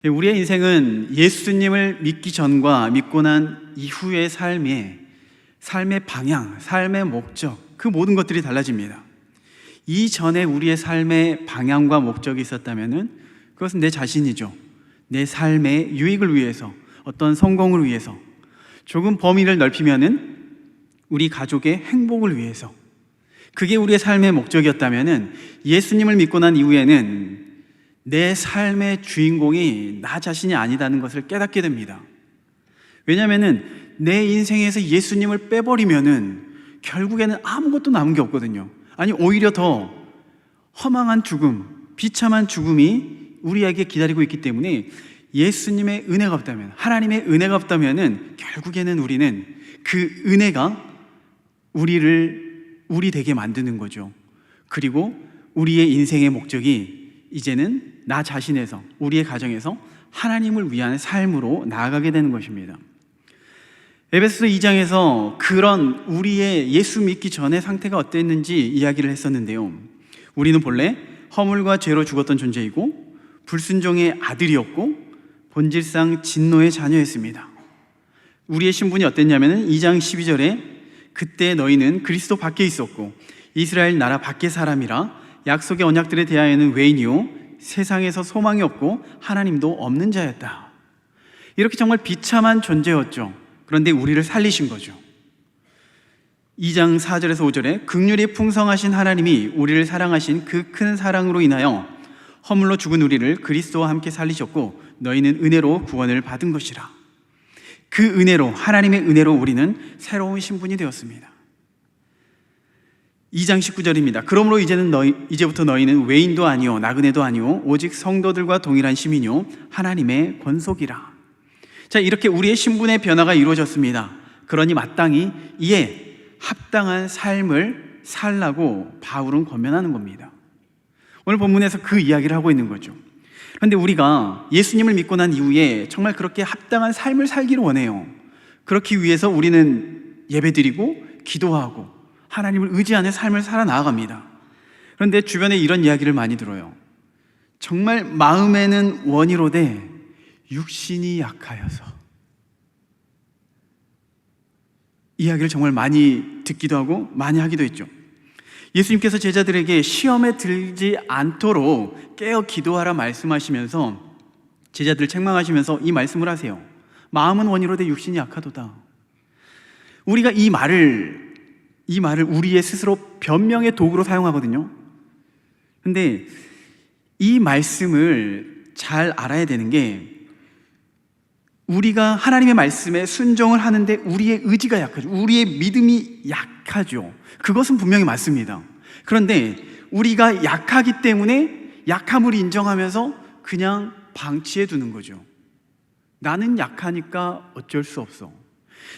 우리의 인생은 예수님을 믿기 전과 믿고 난 이후의 삶의 방향, 삶의 목적, 그 모든 것들이 달라집니다. 이전에 우리의 삶의 방향과 목적이 있었다면 그것은 내 자신이죠. 내 삶의 유익을 위해서, 어떤 성공을 위해서, 조금 범위를 넓히면은 우리 가족의 행복을 위해서, 그게 우리의 삶의 목적이었다면 예수님을 믿고 난 이후에는 내 삶의 주인공이 나 자신이 아니다는 것을 깨닫게 됩니다. 왜냐하면 내 인생에서 예수님을 빼버리면은 결국에는 아무것도 남은 게 없거든요. 아니, 오히려 더 허망한 죽음, 비참한 죽음이 우리에게 기다리고 있기 때문에 예수님의 은혜가 없다면, 하나님의 은혜가 없다면은 결국에는 우리는 그 은혜가 우리 되게 만드는 거죠. 그리고 우리의 인생의 목적이 이제는 나 자신에서, 우리의 가정에서 하나님을 위한 삶으로 나아가게 되는 것입니다. 에베소서 2장에서 그런 우리의 예수 믿기 전의 상태가 어땠는지 이야기를 했었는데요. 우리는 본래 허물과 죄로 죽었던 존재이고 불순종의 아들이었고 본질상 진노의 자녀였습니다. 우리의 신분이 어땠냐면 2장 12절에 그때 너희는 그리스도 밖에 있었고 이스라엘 나라 밖의 사람이라 약속의 언약들에 대하여는 외인이요 세상에서 소망이 없고 하나님도 없는 자였다. 이렇게 정말 비참한 존재였죠. 그런데 우리를 살리신 거죠. 2장 4절에서 5절에 긍휼이 풍성하신 하나님이 우리를 사랑하신 그 큰 사랑으로 인하여 허물로 죽은 우리를 그리스도와 함께 살리셨고 너희는 은혜로 구원을 받은 것이라. 그 은혜로, 하나님의 은혜로 우리는 새로운 신분이 되었습니다. 2장 19절입니다. 그러므로 이제부터 너희는 외인도 아니요 나그네도 아니요 오직 성도들과 동일한 시민이요 하나님의 권속이라. 자, 이렇게 우리의 신분의 변화가 이루어졌습니다. 그러니 마땅히 이에 합당한 삶을 살라고 바울은 권면하는 겁니다. 오늘 본문에서 그 이야기를 하고 있는 거죠. 그런데 우리가 예수님을 믿고 난 이후에 정말 그렇게 합당한 삶을 살기를 원해요. 그렇기 위해서 우리는 예배드리고 기도하고 하나님을 의지하는 삶을 살아나갑니다. 그런데 주변에 이런 이야기를 많이 들어요. 정말 마음에는 원이로되 육신이 약하여서. 이야기를 정말 많이 듣기도 하고 많이 하기도 했죠. 예수님께서 제자들에게 시험에 들지 않도록 깨어 기도하라 말씀하시면서 제자들을 책망하시면서 이 말씀을 하세요. 마음은 원이로되 육신이 약하도다. 우리가 이 말을 우리의 스스로 변명의 도구로 사용하거든요. 근데 이 말씀을 잘 알아야 되는 게 우리가 하나님의 말씀에 순종을 하는데 우리의 의지가 약하죠. 우리의 믿음이 약하죠. 그것은 분명히 맞습니다. 그런데 우리가 약하기 때문에 약함을 인정하면서 그냥 방치해 두는 거죠. 나는 약하니까 어쩔 수 없어.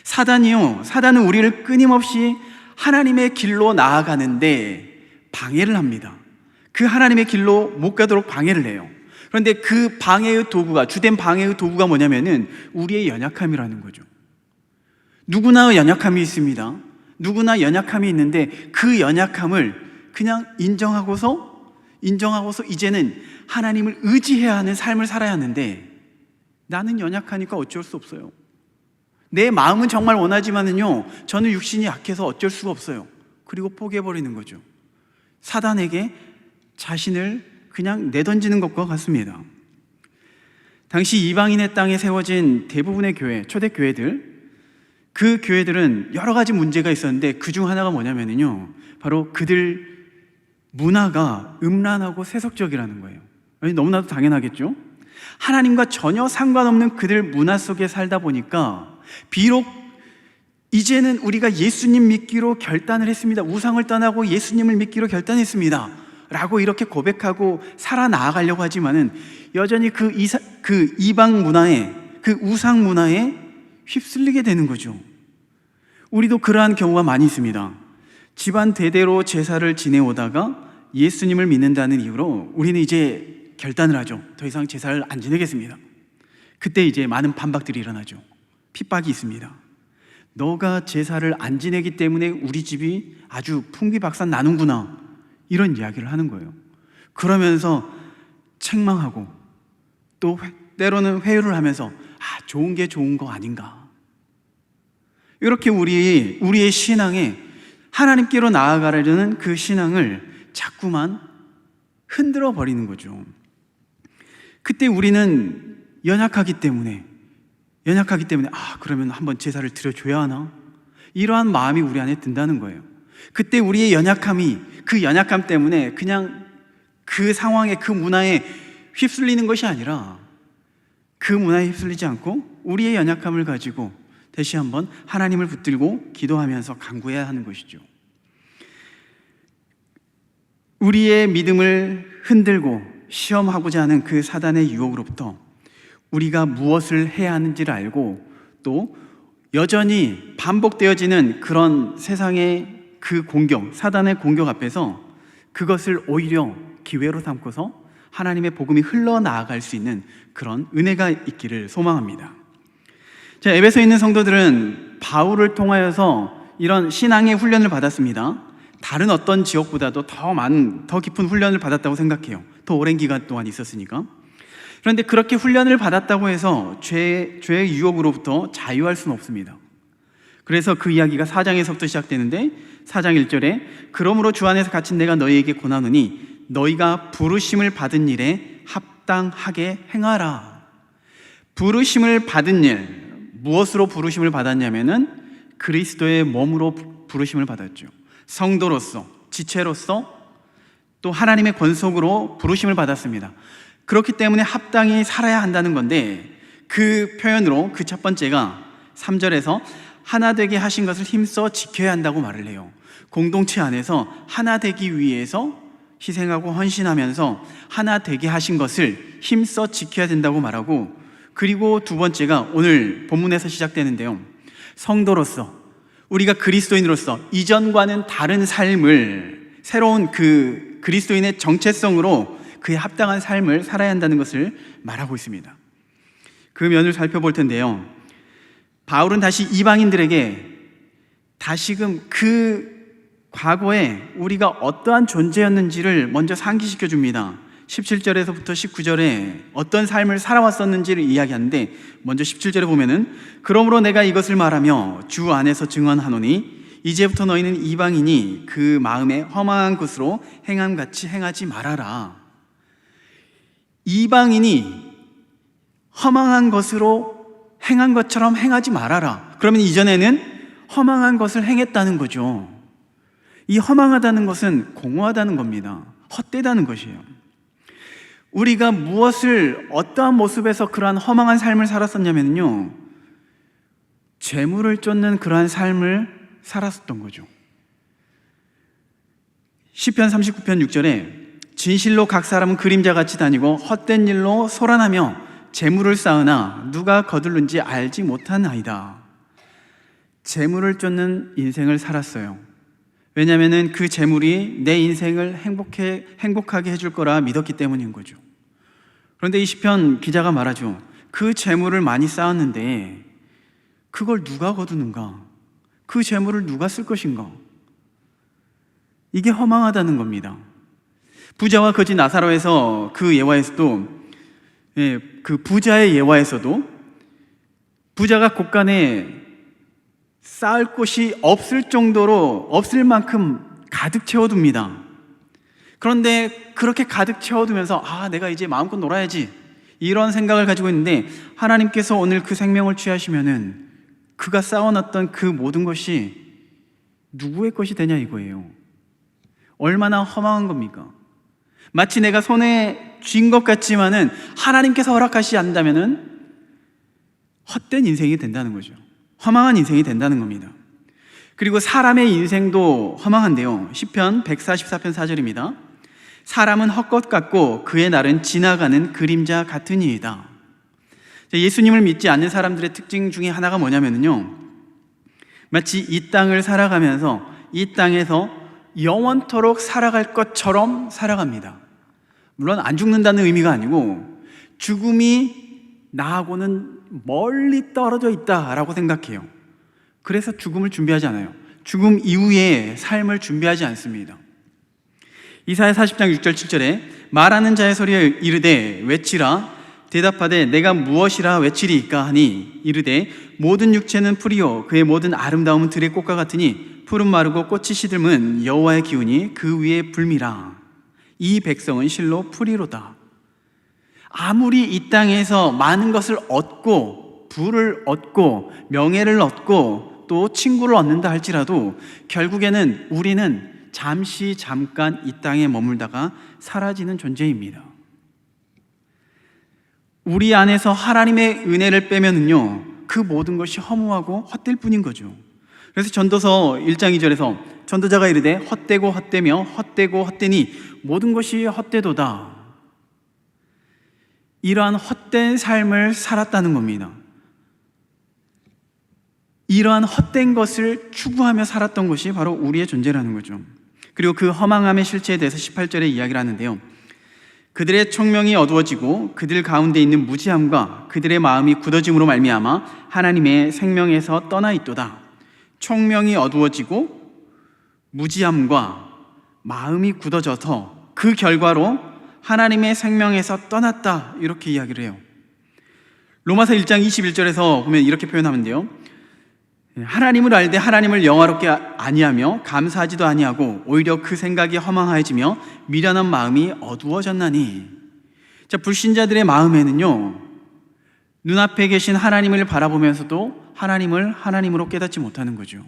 사단은 우리를 끊임없이 하나님의 길로 나아가는데 방해를 합니다. 그 하나님의 길로 못 가도록 방해를 해요. 그런데 그 방해의 도구가, 주된 방해의 도구가 뭐냐면은 우리의 연약함이라는 거죠. 누구나 연약함이 있습니다. 누구나 연약함이 있는데 그 연약함을 그냥 인정하고서 이제는 하나님을 의지해야 하는 삶을 살아야 하는데 나는 연약하니까 어쩔 수 없어요. 내 마음은 정말 원하지만은요, 저는 육신이 약해서 어쩔 수가 없어요. 그리고 포기해버리는 거죠. 사단에게 자신을 그냥 내던지는 것과 같습니다. 당시 이방인의 땅에 세워진 대부분의 교회, 초대교회들, 그 교회들은 여러 가지 문제가 있었는데 그 중 하나가 뭐냐면요, 바로 그들 문화가 음란하고 세속적이라는 거예요. 너무나도 당연하겠죠? 하나님과 전혀 상관없는 그들 문화 속에 살다 보니까 비록 이제는 우리가 예수님 믿기로 결단을 했습니다. 우상을 떠나고 예수님을 믿기로 결단했습니다. 라고 이렇게 고백하고 살아나가려고 하지만은 여전히 그 이방 문화에, 그 우상 문화에 휩쓸리게 되는 거죠. 우리도 그러한 경우가 많이 있습니다. 집안 대대로 제사를 지내오다가 예수님을 믿는다는 이유로 우리는 이제 결단을 하죠. 더 이상 제사를 안 지내겠습니다. 그때 이제 많은 반박들이 일어나죠. 핍박이 있습니다. 너가 제사를 안 지내기 때문에 우리 집이 아주 풍비박산 나는구나, 이런 이야기를 하는 거예요. 그러면서 책망하고 또 때로는 회유를 하면서 좋은 게 좋은 거 아닌가. 이렇게 우리의 신앙에 하나님께로 나아가려는 그 신앙을 자꾸만 흔들어 버리는 거죠. 그때 우리는 연약하기 때문에 그러면 한번 제사를 드려줘야 하나? 이러한 마음이 우리 안에 든다는 거예요. 그때 우리의 그 연약함 때문에 그냥 그 상황에, 그 문화에 휩쓸리는 것이 아니라 그 문화에 휩쓸리지 않고 우리의 연약함을 가지고 다시 한번 하나님을 붙들고 기도하면서 간구해야 하는 것이죠. 우리의 믿음을 흔들고 시험하고자 하는 그 사단의 유혹으로부터 우리가 무엇을 해야 하는지를 알고 또 여전히 반복되어지는 그런 세상의 그 공격, 사단의 공격 앞에서 그것을 오히려 기회로 삼고서 하나님의 복음이 흘러나아갈 수 있는 그런 은혜가 있기를 소망합니다. 에베소에 있는 성도들은 바울을 통하여서 이런 신앙의 훈련을 받았습니다. 다른 어떤 지역보다도 더 깊은 훈련을 받았다고 생각해요. 더 오랜 기간 동안 있었으니까. 그런데 그렇게 훈련을 받았다고 해서 죄의 유혹으로부터 자유할 수는 없습니다. 그래서 그 이야기가 4장에서부터 시작되는데 4장 1절에 그러므로 주 안에서 갇힌 내가 너희에게 권하노니 너희가 부르심을 받은 일에 합당하게 행하라. 부르심을 받은 일, 무엇으로 부르심을 받았냐면은 그리스도의 몸으로 부르심을 받았죠. 성도로서, 지체로서 또 하나님의 권속으로 부르심을 받았습니다. 그렇기 때문에 합당히 살아야 한다는 건데 그 표현으로 그 첫 번째가 3절에서 하나 되게 하신 것을 힘써 지켜야 한다고 말을 해요. 공동체 안에서 하나 되기 위해서 희생하고 헌신하면서 하나 되게 하신 것을 힘써 지켜야 된다고 말하고, 그리고 두 번째가 오늘 본문에서 시작되는데요. 성도로서, 우리가 그리스도인으로서 이전과는 다른 삶을, 새로운 그 그리스도인의 정체성으로 그에 합당한 삶을 살아야 한다는 것을 말하고 있습니다. 그 면을 살펴볼 텐데요. 바울은 다시 이방인들에게 다시금 그 과거에 우리가 어떠한 존재였는지를 먼저 상기시켜 줍니다. 17절에서부터 19절에 어떤 삶을 살아왔었는지를 이야기하는데, 먼저 17절에 보면은 그러므로 내가 이것을 말하며 주 안에서 증언하노니 이제부터 너희는 이방인이 그 마음에 허망한 것으로 행함같이 행하지 말아라. 이방인이 허망한 것으로 행한 것처럼 행하지 말아라. 그러면 이전에는 허망한 것을 행했다는 거죠. 이 허망하다는 것은 공허하다는 겁니다. 헛되다는 것이에요. 우리가 어떠한 모습에서 그러한 허망한 삶을 살았었냐면요, 재물을 쫓는 그러한 삶을 살았었던 거죠. 시편 39편 6절에 진실로 각 사람은 그림자같이 다니고 헛된 일로 소란하며 재물을 쌓으나 누가 거둘는지 알지 못하나이다. 재물을 쫓는 인생을 살았어요. 왜냐하면 그 재물이 내 인생을 행복하게 해줄 거라 믿었기 때문인 거죠. 그런데 이 시편 기자가 말하죠. 그 재물을 많이 쌓았는데 그걸 누가 거두는가? 그 재물을 누가 쓸 것인가? 이게 허망하다는 겁니다. 부자와 거지 나사로에서 그 예화에서도, 그 부자의 예화에서도 부자가 곳간에 쌓을 곳이 없을 정도로, 없을 만큼 가득 채워둡니다. 그런데 그렇게 가득 채워두면서 내가 이제 마음껏 놀아야지, 이런 생각을 가지고 있는데 하나님께서 오늘 그 생명을 취하시면은 그가 쌓아놨던 그 모든 것이 누구의 것이 되냐 이거예요. 얼마나 허망한 겁니까? 마치 내가 손에 쥔 것 같지만은 하나님께서 허락하시지 않는다면은 헛된 인생이 된다는 거죠. 허망한 인생이 된다는 겁니다. 그리고 사람의 인생도 허망한데요. 시편 144편 4절입니다. 사람은 헛것 같고 그의 날은 지나가는 그림자 같으니이다. 예수님을 믿지 않는 사람들의 특징 중에 하나가 뭐냐면요, 마치 이 땅을 살아가면서 이 땅에서 영원토록 살아갈 것처럼 살아갑니다. 물론 안 죽는다는 의미가 아니고 죽음이 나하고는 멀리 떨어져 있다라고 생각해요. 그래서 죽음을 준비하지 않아요. 죽음 이후의 삶을 준비하지 않습니다. 이사야 40장 6절 7절에 말하는 자의 소리에 이르되 외치라, 대답하되 내가 무엇이라 외치리이까 하니 이르되 모든 육체는 풀이요 그의 모든 아름다움은 들의 꽃과 같으니 풀은 마르고 꽃이 시들면 여호와의 기운이 그 위에 불미라. 이 백성은 실로 풀이로다. 아무리 이 땅에서 많은 것을 얻고 부를 얻고 명예를 얻고 또 친구를 얻는다 할지라도 결국에는 우리는 잠깐 이 땅에 머물다가 사라지는 존재입니다. 우리 안에서 하나님의 은혜를 빼면은요, 그 모든 것이 허무하고 헛될 뿐인 거죠. 그래서 전도서 1장 2절에서 전도자가 이르되 헛되고 헛되며 헛되고 헛되니 모든 것이 헛되도다. 이러한 헛된 삶을 살았다는 겁니다. 이러한 헛된 것을 추구하며 살았던 것이 바로 우리의 존재라는 거죠. 그리고 그 허망함의 실체에 대해서 18절에 이야기를 하는데요, 그들의 총명이 어두워지고 그들 가운데 있는 무지함과 그들의 마음이 굳어짐으로 말미암아 하나님의 생명에서 떠나 있도다. 총명이 어두워지고 무지함과 마음이 굳어져서 그 결과로 하나님의 생명에서 떠났다, 이렇게 이야기를 해요. 로마서 1장 21절에서 보면 이렇게 표현하면 돼요. 하나님을 알되 하나님을 영화롭게 아니하며 감사하지도 아니하고 오히려 그 생각이 허망하여지며 미련한 마음이 어두워졌나니. 자, 불신자들의 마음에는요, 눈앞에 계신 하나님을 바라보면서도 하나님을 하나님으로 깨닫지 못하는 거죠.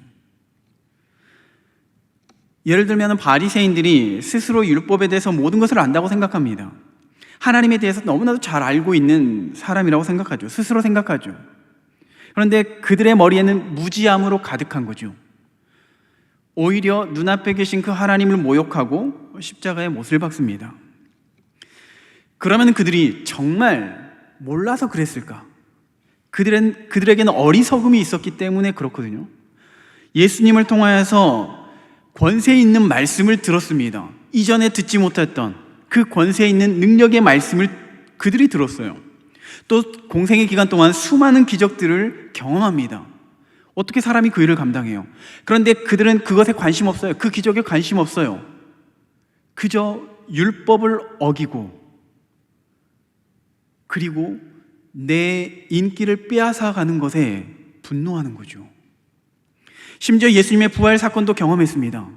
예를 들면 바리새인들이 스스로 율법에 대해서 모든 것을 안다고 생각합니다. 하나님에 대해서 너무나도 잘 알고 있는 사람이라고 생각하죠. 스스로 생각하죠. 그런데 그들의 머리에는 무지함으로 가득한 거죠. 오히려 눈앞에 계신 그 하나님을 모욕하고 십자가에 못을 박습니다. 그러면 그들이 정말 몰라서 그랬을까? 그들에게는 어리석음이 있었기 때문에 그렇거든요. 예수님을 통하여서 권세 있는 말씀을 들었습니다. 이전에 듣지 못했던 그 권세 있는 능력의 말씀을 그들이 들었어요. 또 공생의 기간 동안 수많은 기적들을 경험합니다. 어떻게 사람이 그 일을 감당해요? 그런데 그들은 그것에 관심 없어요. 그 기적에 관심 없어요. 그저 율법을 어기고 그리고 내 인기를 빼앗아가는 것에 분노하는 거죠. 심지어 예수님의 부활 사건도 경험했습니다.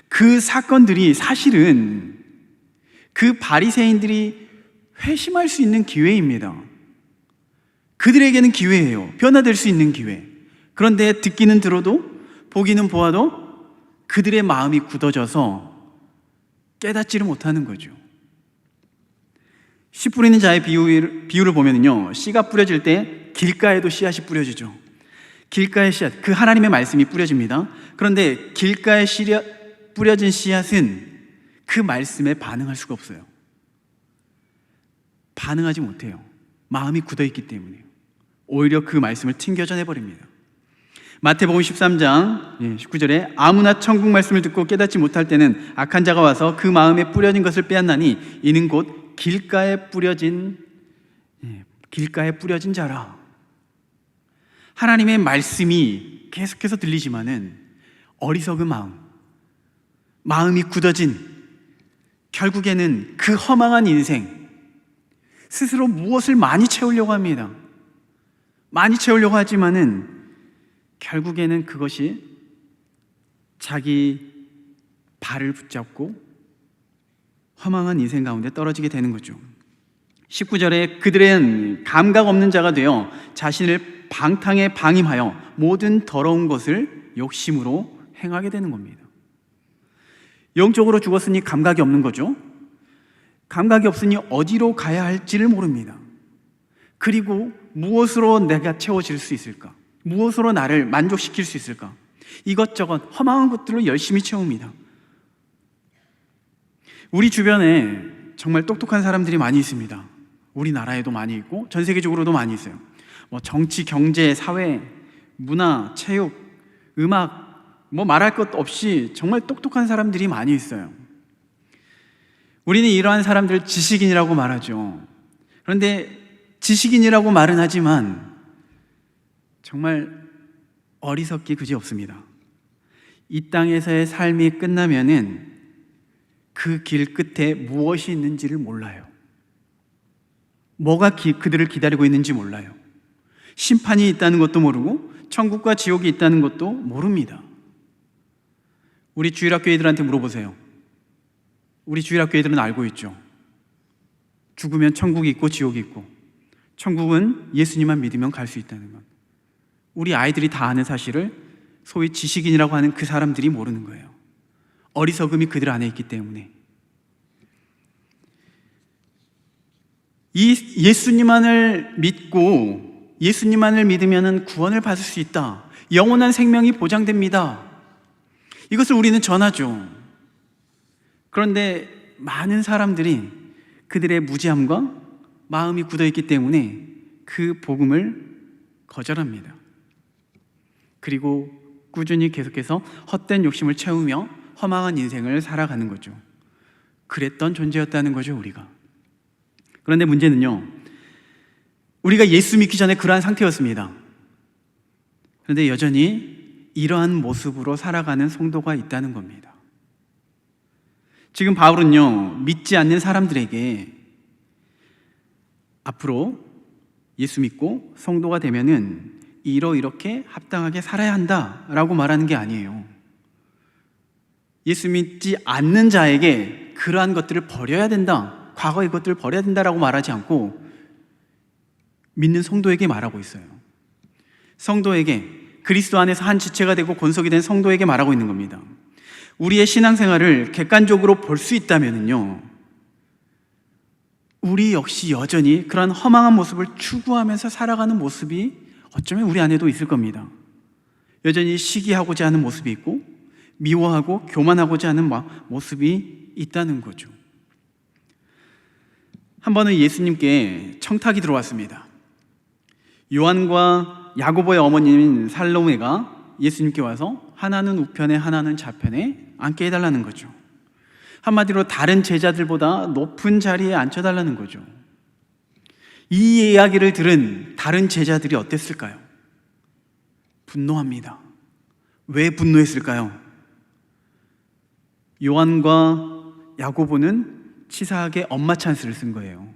그 사건들이 사실은 그 바리새인들이 회심할 수 있는 기회입니다. 그들에게는 기회예요. 변화될 수 있는 기회. 그런데 듣기는 들어도 보기는 보아도 그들의 마음이 굳어져서 깨닫지를 못하는 거죠. 씨 뿌리는 자의 비유를 보면요, 씨가 뿌려질 때 길가에도 씨앗이 뿌려지죠. 길가의 씨앗, 그 하나님의 말씀이 뿌려집니다. 그런데 길가에 뿌려진 씨앗은 그 말씀에 반응할 수가 없어요. 반응하지 못해요. 마음이 굳어있기 때문에요. 오히려 그 말씀을 튕겨져 내버립니다. 마태복음 13장 19절에 아무나 천국 말씀을 듣고 깨닫지 못할 때는 악한 자가 와서 그 마음에 뿌려진 것을 빼앗나니 이는 곧 길가에 뿌려진 자라. 하나님의 말씀이 계속해서 들리지만은 어리석은 마음이 굳어진, 결국에는 그 허망한 인생, 스스로 무엇을 많이 채우려고 합니다. 많이 채우려고 하지만은 결국에는 그것이 자기 발을 붙잡고 허망한 인생 가운데 떨어지게 되는 거죠. 19절에 그들은 감각 없는 자가 되어 자신을 방탕에 방임하여 모든 더러운 것을 욕심으로 행하게 되는 겁니다. 영적으로 죽었으니 감각이 없는 거죠. 감각이 없으니 어디로 가야 할지를 모릅니다. 그리고 무엇으로 내가 채워질 수 있을까? 무엇으로 나를 만족시킬 수 있을까? 이것저것 허망한 것들로 열심히 채웁니다. 우리 주변에 정말 똑똑한 사람들이 많이 있습니다. 우리나라에도 많이 있고 전 세계적으로도 많이 있어요. 정치, 경제, 사회, 문화, 체육, 음악, 말할 것 없이 정말 똑똑한 사람들이 많이 있어요. 우리는 이러한 사람들 지식인이라고 말하죠. 그런데 지식인이라고 말은 하지만 정말 어리석기 그지없습니다. 이 땅에서의 삶이 끝나면은 그 길 끝에 무엇이 있는지를 몰라요. 뭐가 그들을 기다리고 있는지 몰라요. 심판이 있다는 것도 모르고 천국과 지옥이 있다는 것도 모릅니다. 우리 주일학교 애들한테 물어보세요. 우리 주일학교 애들은 알고 있죠. 죽으면 천국이 있고 지옥이 있고, 천국은 예수님만 믿으면 갈 수 있다는 것. 우리 아이들이 다 아는 사실을 소위 지식인이라고 하는 그 사람들이 모르는 거예요. 어리석음이 그들 안에 있기 때문에. 이 예수님만을 믿고 예수님만을 믿으면 구원을 받을 수 있다. 영원한 생명이 보장됩니다. 이것을 우리는 전하죠. 그런데 많은 사람들이 그들의 무지함과 마음이 굳어있기 때문에 그 복음을 거절합니다. 그리고 꾸준히 계속해서 헛된 욕심을 채우며 허망한 인생을 살아가는 거죠. 그랬던 존재였다는 거죠, 우리가. 그런데 문제는요, 우리가 예수 믿기 전에 그러한 상태였습니다. 그런데 여전히 이러한 모습으로 살아가는 성도가 있다는 겁니다. 지금 바울은요, 믿지 않는 사람들에게 앞으로 예수 믿고 성도가 되면은 이렇게 합당하게 살아야 한다라고 말하는 게 아니에요. 예수 믿지 않는 자에게 그러한 것들을 버려야 된다, 과거의 것들을 버려야 된다라고 말하지 않고 믿는 성도에게 말하고 있어요. 성도에게, 그리스도 안에서 한 지체가 되고 권속이 된 성도에게 말하고 있는 겁니다. 우리의 신앙생활을 객관적으로 볼 수 있다면요, 우리 역시 여전히 그런 허망한 모습을 추구하면서 살아가는 모습이 어쩌면 우리 안에도 있을 겁니다. 여전히 시기하고자 하는 모습이 있고 미워하고 교만하고자 하는 모습이 있다는 거죠. 한 번은 예수님께 청탁이 들어왔습니다. 요한과 야고보의 어머니인 살로메가 예수님께 와서 하나는 우편에 하나는 좌편에 앉게 해달라는 거죠. 한마디로 다른 제자들보다 높은 자리에 앉혀달라는 거죠. 이 이야기를 들은 다른 제자들이 어땠을까요? 분노합니다. 왜 분노했을까요? 요한과 야고보는 치사하게 엄마 찬스를 쓴 거예요.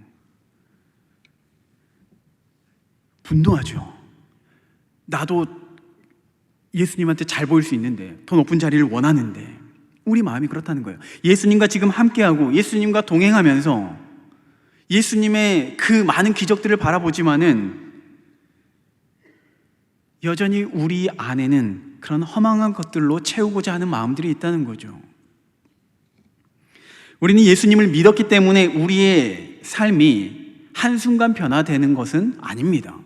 분노하죠. 나도 예수님한테 잘 보일 수 있는데, 더 높은 자리를 원하는데, 우리 마음이 그렇다는 거예요. 예수님과 지금 함께하고 예수님과 동행하면서 예수님의 그 많은 기적들을 바라보지만은 여전히 우리 안에는 그런 허망한 것들로 채우고자 하는 마음들이 있다는 거죠. 우리는 예수님을 믿었기 때문에 우리의 삶이 한순간 변화되는 것은 아닙니다.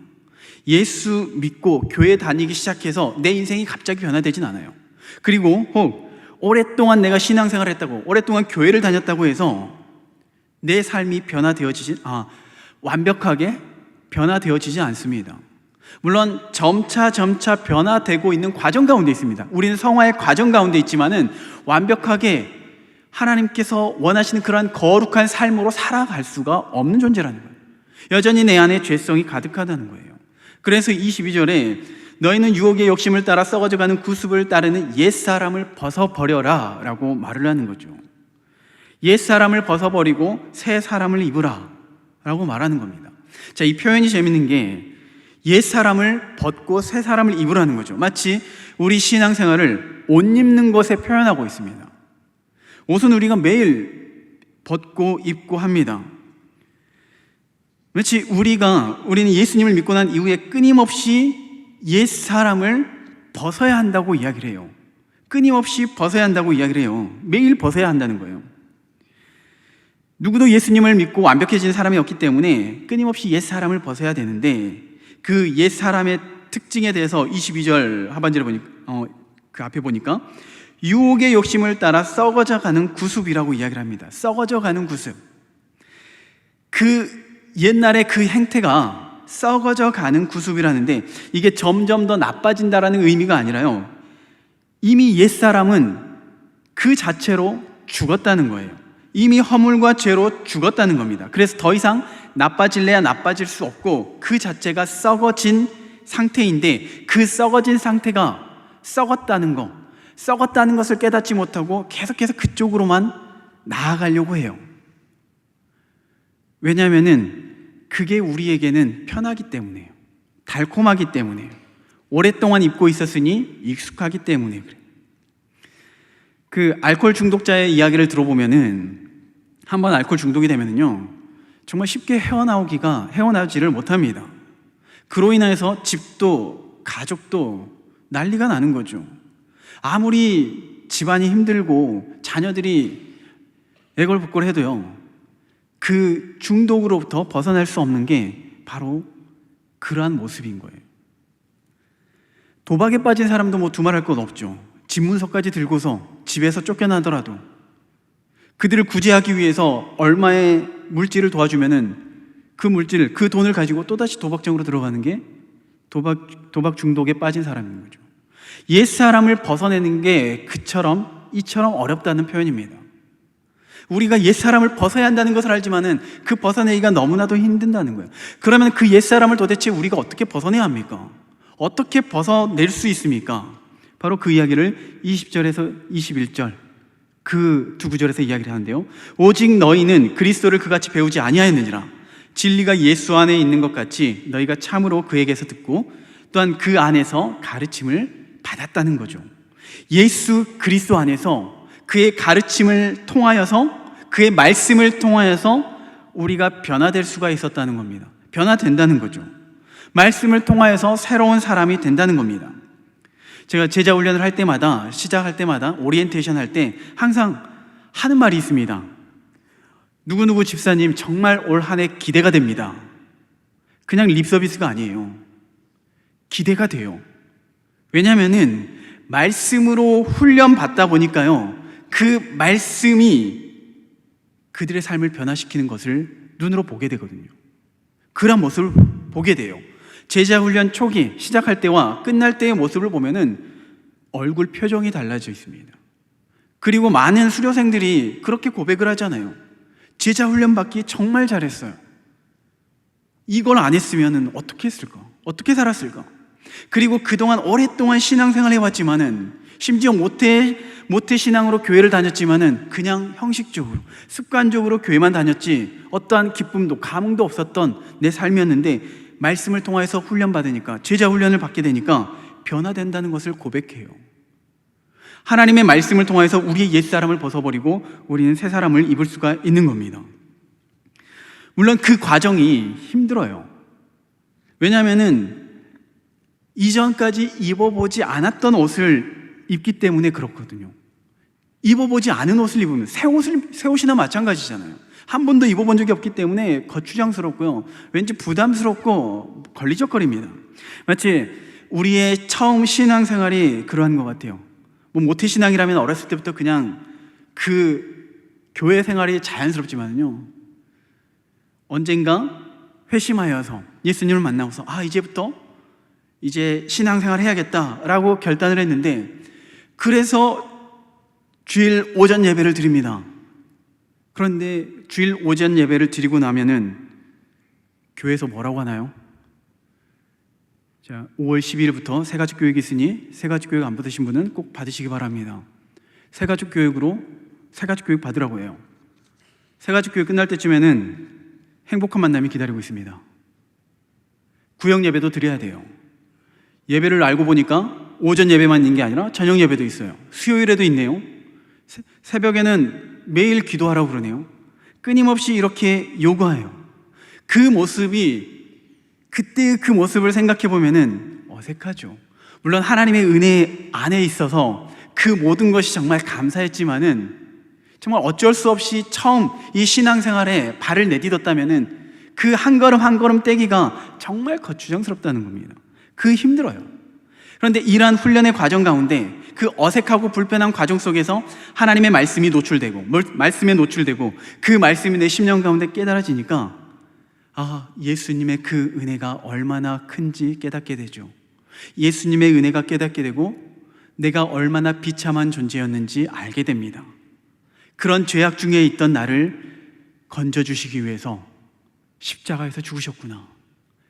예수 믿고 교회 다니기 시작해서 내 인생이 갑자기 변화되진 않아요. 그리고 오랫동안 내가 신앙생활을 했다고, 오랫동안 교회를 다녔다고 해서 내 삶이 완벽하게 변화되어지지 않습니다. 물론 점차 변화되고 있는 과정 가운데 있습니다. 우리는 성화의 과정 가운데 있지만은 완벽하게 하나님께서 원하시는 그러한 거룩한 삶으로 살아갈 수가 없는 존재라는 거예요. 여전히 내 안에 죄성이 가득하다는 거예요. 그래서 22절에 너희는 유혹의 욕심을 따라 썩어져가는 구습을 따르는 옛사람을 벗어버려라 라고 말을 하는 거죠. 옛사람을 벗어버리고 새 사람을 입으라 라고 말하는 겁니다. 자, 이 표현이 재밌는 게 옛사람을 벗고 새 사람을 입으라는 거죠. 마치 우리 신앙생활을 옷 입는 것에 표현하고 있습니다. 옷은 우리가 매일 벗고 입고 합니다. 마치 우리는 예수님을 믿고 난 이후에 끊임없이 옛 사람을 벗어야 한다고 이야기를 해요. 끊임없이 벗어야 한다고 이야기를 해요. 매일 벗어야 한다는 거예요. 누구도 예수님을 믿고 완벽해진 사람이 없기 때문에 끊임없이 옛 사람을 벗어야 되는데, 그 옛 사람의 특징에 대해서 22절 하반절에 보니까 그 앞에 보니까 유혹의 욕심을 따라 썩어져 가는 구습이라고 이야기를 합니다. 썩어져 가는 구습. 그 옛날의 그 행태가 썩어져 가는 구습이라는데, 이게 점점 더 나빠진다라는 의미가 아니라요, 이미 옛사람은 그 자체로 죽었다는 거예요. 이미 허물과 죄로 죽었다는 겁니다. 그래서 더 이상 나빠질래야 나빠질 수 없고 그 자체가 썩어진 상태인데, 그 썩어진 상태가 썩었다는 것을 깨닫지 못하고 계속해서 그쪽으로만 나아가려고 해요. 왜냐하면은 그게 우리에게는 편하기 때문에요. 달콤하기 때문에요. 오랫동안 입고 있었으니 익숙하기 때문에 그래요. 그 알코올 중독자의 이야기를 들어보면은 한번 알코올 중독이 되면은요, 정말 쉽게 헤어나오지를 못합니다. 그로 인해서 집도 가족도 난리가 나는 거죠. 아무리 집안이 힘들고 자녀들이 애걸복걸해도요, 그 중독으로부터 벗어날 수 없는 게 바로 그러한 모습인 거예요. 도박에 빠진 사람도 뭐 두말할 것 없죠. 집문서까지 들고서 집에서 쫓겨나더라도 그들을 구제하기 위해서 얼마의 물질을 도와주면은 그 돈을 가지고 또다시 도박장으로 들어가는 게 도박 중독에 빠진 사람인 거죠. 옛사람을 벗어내는 게 이처럼 어렵다는 표현입니다. 우리가 옛사람을 벗어야 한다는 것을 알지만은 그 벗어내기가 너무나도 힘든다는 거예요. 그러면 그 옛사람을 도대체 우리가 어떻게 벗어내야 합니까? 어떻게 벗어낼 수 있습니까? 바로 그 이야기를 20절에서 21절 그 두 구절에서 이야기를 하는데요. 오직 너희는 그리스도를 그같이 배우지 아니하였느니라. 진리가 예수 안에 있는 것 같이 너희가 참으로 그에게서 듣고 또한 그 안에서 가르침을 받았다는 거죠. 예수 그리스도 안에서 그의 가르침을 통하여서, 그의 말씀을 통하여서 우리가 변화될 수가 있었다는 겁니다. 변화된다는 거죠. 말씀을 통하여서 새로운 사람이 된다는 겁니다. 제가 제자 훈련을 할 때마다, 시작할 때마다, 오리엔테이션 할 때 항상 하는 말이 있습니다. 누구누구 집사님 정말 올 한 해 기대가 됩니다. 그냥 립 서비스가 아니에요. 기대가 돼요. 왜냐하면은 말씀으로 훈련 받다 보니까요, 그 말씀이 그들의 삶을 변화시키는 것을 눈으로 보게 되거든요. 그런 모습을 보게 돼요. 제자 훈련 초기 시작할 때와 끝날 때의 모습을 보면은 얼굴 표정이 달라져 있습니다. 그리고 많은 수료생들이 그렇게 고백을 하잖아요. 제자 훈련 받기 정말 잘했어요. 이걸 안 했으면은 어떻게 했을까? 어떻게 살았을까? 그리고 그동안 오랫동안 신앙생활 해왔지만은, 심지어 모태 신앙으로 교회를 다녔지만은 그냥 형식적으로 습관적으로 교회만 다녔지 어떠한 기쁨도 감흥도 없었던 내 삶이었는데, 말씀을 통해서 훈련받으니까, 제자 훈련을 받게 되니까 변화된다는 것을 고백해요. 하나님의 말씀을 통해서 우리의 옛사람을 벗어버리고 우리는 새 사람을 입을 수가 있는 겁니다. 물론 그 과정이 힘들어요. 왜냐하면은 이전까지 입어보지 않았던 옷을 입기 때문에 그렇거든요. 입어보지 않은 옷을 입으면 새 옷이나 마찬가지잖아요. 한 번도 입어본 적이 없기 때문에 거추장스럽고요, 왠지 부담스럽고 걸리적거립니다. 마치 우리의 처음 신앙생활이 그러한 것 같아요. 뭐 모태신앙이라면 어렸을 때부터 그냥 그 교회 생활이 자연스럽지만요, 언젠가 회심하여서 예수님을 만나고서 이제 신앙생활 해야겠다라고 결단을 했는데, 그래서 주일 오전 예배를 드립니다. 그런데 주일 오전 예배를 드리고 나면은 교회에서 뭐라고 하나요? 자, 5월 12일부터 새가족 교육이 있으니 새가족 교육 안 받으신 분은 꼭 받으시기 바랍니다. 새가족 교육 받으라고 해요. 새가족 교육 끝날 때쯤에는 행복한 만남이 기다리고 있습니다. 구역 예배도 드려야 돼요. 예배를 알고 보니까 오전 예배만 있는 게 아니라 저녁 예배도 있어요. 수요일에도 있네요. 새벽에는 매일 기도하라고 그러네요. 끊임없이 이렇게 요구해요. 그 모습이, 그때 그 모습을 생각해 보면은 어색하죠. 물론 하나님의 은혜 안에 있어서 그 모든 것이 정말 감사했지만은, 정말 어쩔 수 없이 처음 이 신앙생활에 발을 내딛었다면은 그 한 걸음 한 걸음 떼기가 정말 거추장스럽다는 겁니다. 그 힘들어요. 그런데 이러한 훈련의 과정 가운데, 그 어색하고 불편한 과정 속에서 하나님의 말씀에 노출되고 그 말씀이 내 심령 가운데 깨달아지니까, 예수님의 그 은혜가 얼마나 큰지 깨닫게 되죠. 예수님의 은혜가 깨닫게 되고 내가 얼마나 비참한 존재였는지 알게 됩니다. 그런 죄악 중에 있던 나를 건져주시기 위해서 십자가에서 죽으셨구나.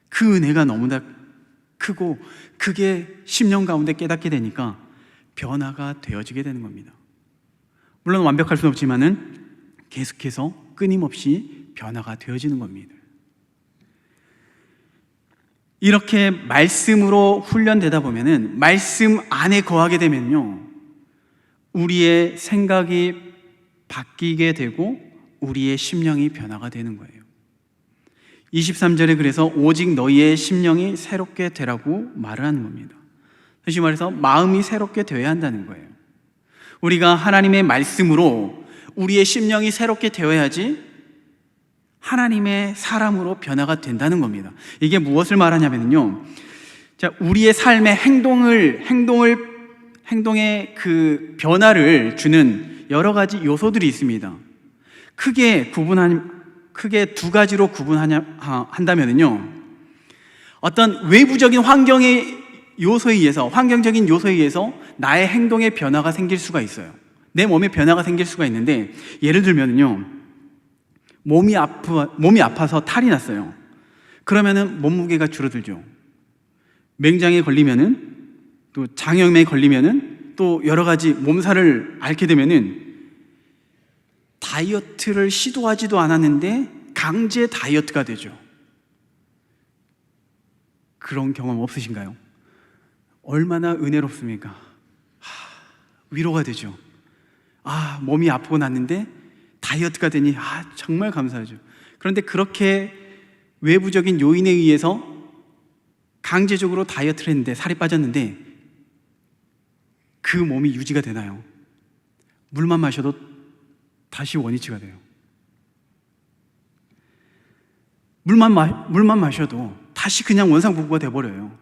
그 은혜가 너무나 크고 그게 심령 가운데 깨닫게 되니까 변화가 되어지게 되는 겁니다. 물론 완벽할 수는 없지만은 계속해서 끊임없이 변화가 되어지는 겁니다. 이렇게 말씀으로 훈련되다 보면은, 말씀 안에 거하게 되면요, 우리의 생각이 바뀌게 되고 우리의 심령이 변화가 되는 거예요. 23절에 그래서 오직 너희의 심령이 새롭게 되라고 말을 하는 겁니다. 다시 말해서 마음이 새롭게 되어야 한다는 거예요. 우리가 하나님의 말씀으로 우리의 심령이 새롭게 되어야지 하나님의 사람으로 변화가 된다는 겁니다. 이게 무엇을 말하냐면요, 자, 우리의 삶의 행동의 그 변화를 주는 여러 가지 요소들이 있습니다. 크게 두 가지로 구분한다면요, 어떤 외부적인 환경적인 요소에 의해서 나의 행동의 변화가 생길 수가 있어요. 내 몸에 변화가 생길 수가 있는데, 예를 들면요, 몸이 아파서 탈이 났어요. 그러면은 몸무게가 줄어들죠. 맹장에 걸리면은, 또 장염에 걸리면은, 또 여러 가지 몸살을 앓게 되면은 다이어트를 시도하지도 않았는데 강제 다이어트가 되죠. 그런 경험 없으신가요? 얼마나 은혜롭습니까? 위로가 되죠. 몸이 아프고 났는데 다이어트가 되니 정말 감사하죠. 그런데 그렇게 외부적인 요인에 의해서 강제적으로 다이어트를 했는데 살이 빠졌는데 그 몸이 유지가 되나요? 물만 마셔도 다시 원위치가 돼요. 물만 마셔도 다시 그냥 원상복구가 돼버려요.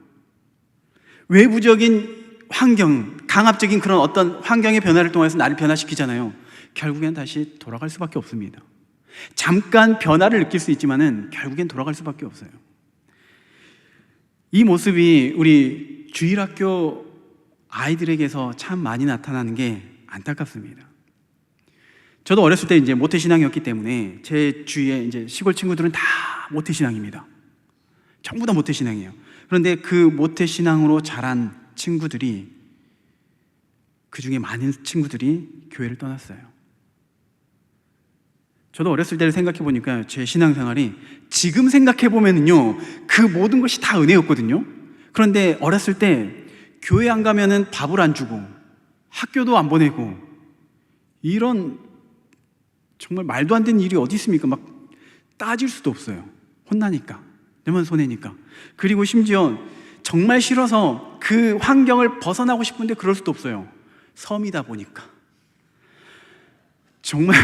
외부적인 환경, 강압적인 그런 어떤 환경의 변화를 통해서 나를 변화시키잖아요. 결국엔 다시 돌아갈 수밖에 없습니다. 잠깐 변화를 느낄 수 있지만은 결국엔 돌아갈 수밖에 없어요. 이 모습이 우리 주일학교 아이들에게서 참 많이 나타나는 게 안타깝습니다. 저도 어렸을 때 이제 모태신앙이었기 때문에 제 주위에 이제 시골 친구들은 다 모태신앙입니다. 전부 다 모태신앙이에요. 그런데 그 모태신앙으로 자란 친구들이, 그 중에 많은 친구들이 교회를 떠났어요. 저도 어렸을 때를 생각해 보니까 제 신앙생활이, 지금 생각해 보면은요, 그 모든 것이 다 은혜였거든요. 그런데 어렸을 때 교회 안 가면은 밥을 안 주고 학교도 안 보내고, 이런 정말 말도 안 되는 일이 어디 있습니까? 막 따질 수도 없어요. 혼나니까, 내만 손해니까. 그리고 심지어 정말 싫어서 그 환경을 벗어나고 싶은데 그럴 수도 없어요. 섬이다 보니까. 정말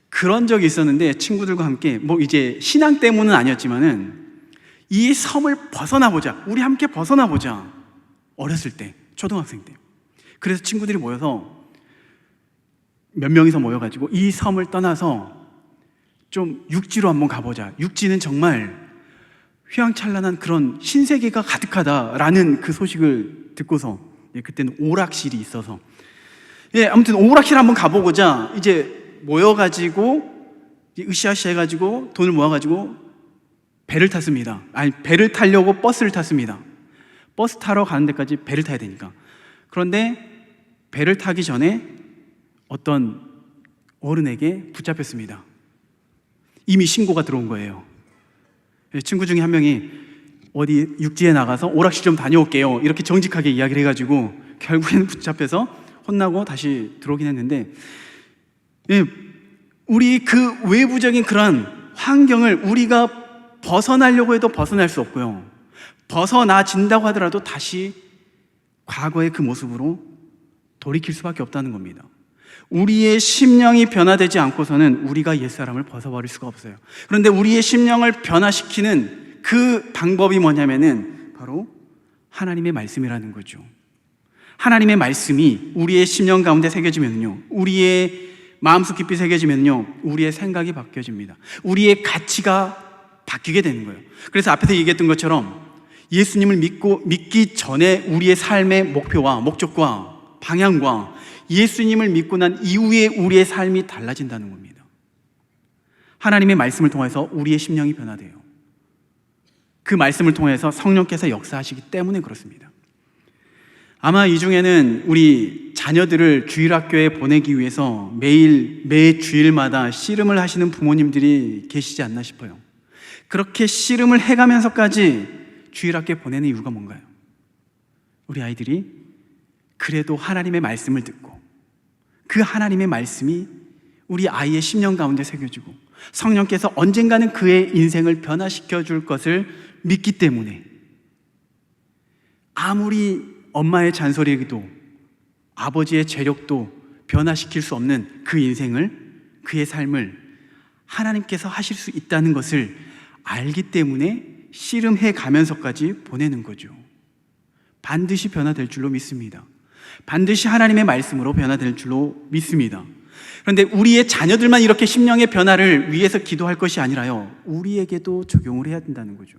그런 적이 있었는데, 친구들과 함께 이제 신앙 때문은 아니었지만은 이 섬을 벗어나보자, 우리 함께 벗어나보자. 어렸을 때, 초등학생 때. 그래서 친구들이 모여서, 몇 명이서 모여가지고 이 섬을 떠나서 좀 육지로 한번 가보자. 육지는 정말 휘황찬란한 그런 신세계가 가득하다라는 그 소식을 듣고서, 그때는 오락실이 있어서, 아무튼 오락실 한번 가보고자 이제 모여가지고 으쌰으쌰 해가지고 돈을 모아가지고 배를 탔습니다. 배를 타려고 버스를 탔습니다. 버스 타러 가는 데까지 배를 타야 되니까. 그런데 배를 타기 전에 어떤 어른에게 붙잡혔습니다. 이미 신고가 들어온 거예요. 친구 중에 한 명이 어디 육지에 나가서 오락실 좀 다녀올게요, 이렇게 정직하게 이야기를 해가지고 결국에는 붙잡혀서 혼나고 다시 들어오긴 했는데, 우리 그 외부적인 그런 환경을 우리가 벗어나려고 해도 벗어날 수 없고요, 벗어나진다고 하더라도 다시 과거의 그 모습으로 돌이킬 수밖에 없다는 겁니다. 우리의 심령이 변화되지 않고서는 우리가 옛사람을 벗어버릴 수가 없어요. 그런데 우리의 심령을 변화시키는 그 방법이 뭐냐면은 바로 하나님의 말씀이라는 거죠. 하나님의 말씀이 우리의 심령 가운데 새겨지면요, 우리의 마음속 깊이 새겨지면요, 우리의 생각이 바뀌어집니다. 우리의 가치가 바뀌게 되는 거예요. 그래서 앞에서 얘기했던 것처럼 예수님을 믿기 전에 우리의 삶의 목표와 목적과 방향과 예수님을 믿고 난 이후에 우리의 삶이 달라진다는 겁니다. 하나님의 말씀을 통해서 우리의 심령이 변화돼요. 그 말씀을 통해서 성령께서 역사하시기 때문에 그렇습니다. 아마 이 중에는 우리 자녀들을 주일학교에 보내기 위해서 매 주일마다 씨름을 하시는 부모님들이 계시지 않나 싶어요. 그렇게 씨름을 해가면서까지 주일학교에 보내는 이유가 뭔가요? 우리 아이들이 그래도 하나님의 말씀을 듣고 그 하나님의 말씀이 우리 아이의 심령 가운데 새겨지고 성령께서 언젠가는 그의 인생을 변화시켜 줄 것을 믿기 때문에 아무리 엄마의 잔소리에도 아버지의 재력도 변화시킬 수 없는 그 인생을, 그의 삶을 하나님께서 하실 수 있다는 것을 알기 때문에 씨름해 가면서까지 보내는 거죠. 반드시 변화될 줄로 믿습니다. 반드시 하나님의 말씀으로 변화될 줄로 믿습니다. 그런데 우리의 자녀들만 이렇게 심령의 변화를 위해서 기도할 것이 아니라요, 우리에게도 적용을 해야 된다는 거죠.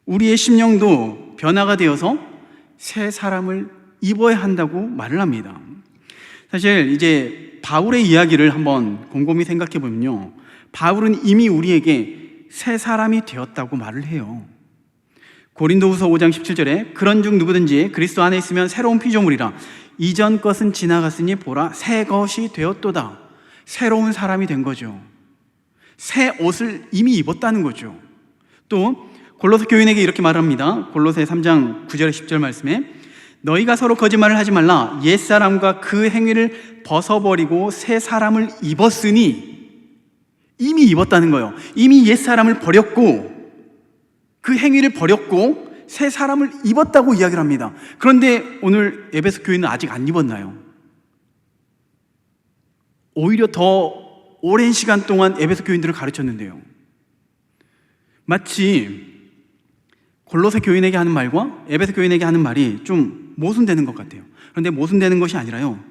우리의 심령도 변화가 되어서 새 사람을 입어야 한다고 말을 합니다. 사실 이제 바울의 이야기를 한번 곰곰이 생각해 보면요, 바울은 이미 우리에게 새 사람이 되었다고 말을 해요. 고린도후서 5장 17절에 그런즉 누구든지 그리스도 안에 있으면 새로운 피조물이라 이전 것은 지나갔으니 보라 새 것이 되었도다. 새로운 사람이 된 거죠. 새 옷을 이미 입었다는 거죠. 또 골로새 교인에게 이렇게 말합니다. 골로새 3장 9절에 10절 말씀에 너희가 서로 거짓말을 하지 말라. 옛사람과 그 행위를 벗어버리고 새 사람을 입었으니, 이미 입었다는 거예요. 이미 옛사람을 버렸고 그 행위를 버렸고 새 사람을 입었다고 이야기를 합니다. 그런데 오늘 에베소 교인은 아직 안 입었나요? 오히려 더 오랜 시간 동안 에베소 교인들을 가르쳤는데요, 마치 골로새 교인에게 하는 말과 에베소 교인에게 하는 말이 좀 모순되는 것 같아요. 그런데 모순되는 것이 아니라요,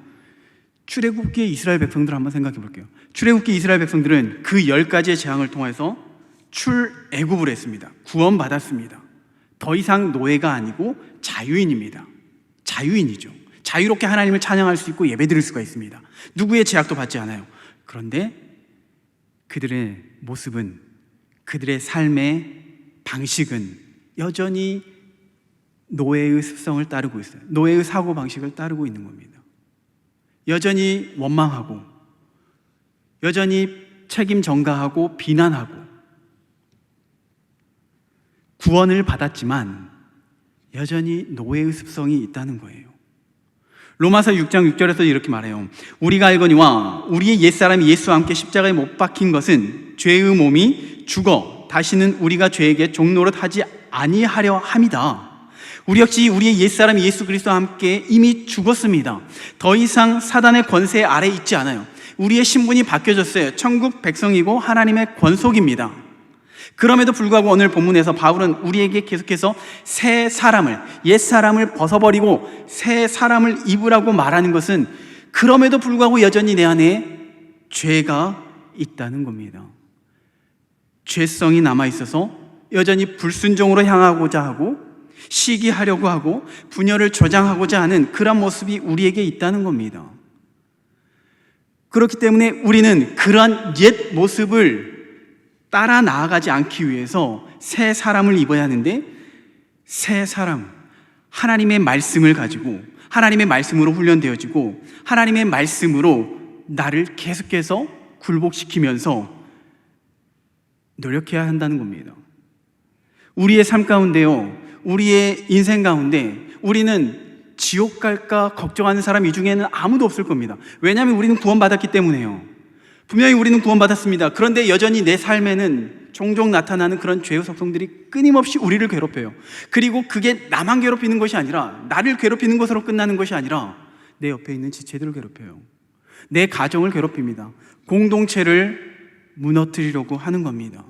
출애굽기의 이스라엘 백성들을 한번 생각해 볼게요. 출애굽기 이스라엘 백성들은 그 10가지의 재앙을 통해서 출애굽을 했습니다. 구원받았습니다. 더 이상 노예가 아니고 자유인입니다. 자유인이죠. 자유롭게 하나님을 찬양할 수 있고 예배드릴 수가 있습니다. 누구의 제약도 받지 않아요. 그런데 그들의 모습은, 그들의 삶의 방식은 여전히 노예의 습성을 따르고 있어요. 노예의 사고방식을 따르고 있는 겁니다. 여전히 원망하고, 여전히 책임 전가하고 비난하고, 구원을 받았지만 여전히 노예의 습성이 있다는 거예요. 로마서 6장 6절에서 이렇게 말해요. 우리가 알거니와 우리의 옛사람이 예수와 함께 십자가에 못 박힌 것은 죄의 몸이 죽어 다시는 우리가 죄에게 종노릇 하지 아니하려 함이다. 우리 역시 우리의 옛사람 예수 그리스도와 함께 이미 죽었습니다. 더 이상 사단의 권세 아래 있지 않아요. 우리의 신분이 바뀌어졌어요. 천국 백성이고 하나님의 권속입니다. 그럼에도 불구하고 오늘 본문에서 바울은 우리에게 계속해서 새 사람을, 옛사람을 벗어버리고 새 사람을 입으라고 말하는 것은 그럼에도 불구하고 여전히 내 안에 죄가 있다는 겁니다. 죄성이 남아있어서 여전히 불순종으로 향하고자 하고 시기하려고 하고 분열을 조장하고자 하는 그런 모습이 우리에게 있다는 겁니다. 그렇기 때문에 우리는 그러한 옛 모습을 따라 나아가지 않기 위해서 새 사람을 입어야 하는데, 새 사람, 하나님의 말씀을 가지고 하나님의 말씀으로 훈련되어지고 하나님의 말씀으로 나를 계속해서 굴복시키면서 노력해야 한다는 겁니다. 우리의 삶 가운데요, 우리의 인생 가운데 우리는 지옥 갈까 걱정하는 사람 이 중에는 아무도 없을 겁니다. 왜냐하면 우리는 구원받았기 때문에요. 분명히 우리는 구원받았습니다. 그런데 여전히 내 삶에는 종종 나타나는 그런 죄의 속성들이 끊임없이 우리를 괴롭혀요. 그리고 그게 나만 괴롭히는 것이 아니라, 나를 괴롭히는 것으로 끝나는 것이 아니라 내 옆에 있는 지체들을 괴롭혀요. 내 가정을 괴롭힙니다. 공동체를 무너뜨리려고 하는 겁니다.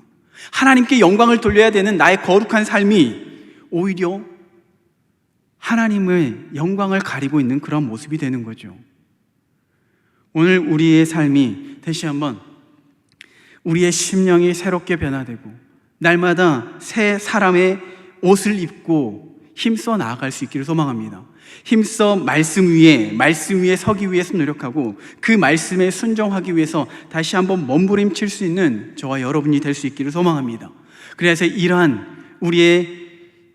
하나님께 영광을 돌려야 되는 나의 거룩한 삶이 오히려 하나님의 영광을 가리고 있는 그런 모습이 되는 거죠. 오늘 우리의 삶이 다시 한번 우리의 심령이 새롭게 변화되고 날마다 새 사람의 옷을 입고 힘써 나아갈 수 있기를 소망합니다. 힘써 말씀 위에 서기 위해서 노력하고 그 말씀에 순종하기 위해서 다시 한번 몸부림칠 수 있는 저와 여러분이 될 수 있기를 소망합니다. 그래서 이러한 우리의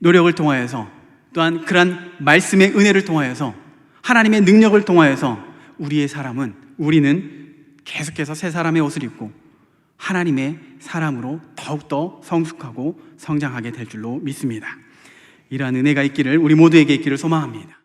노력을 통하여서, 또한 그러한 말씀의 은혜를 통하여서, 하나님의 능력을 통하여서 우리는 계속해서 새 사람의 옷을 입고 하나님의 사람으로 더욱더 성숙하고 성장하게 될 줄로 믿습니다. 이러한 은혜가 있기를 우리 모두에게 있기를 소망합니다.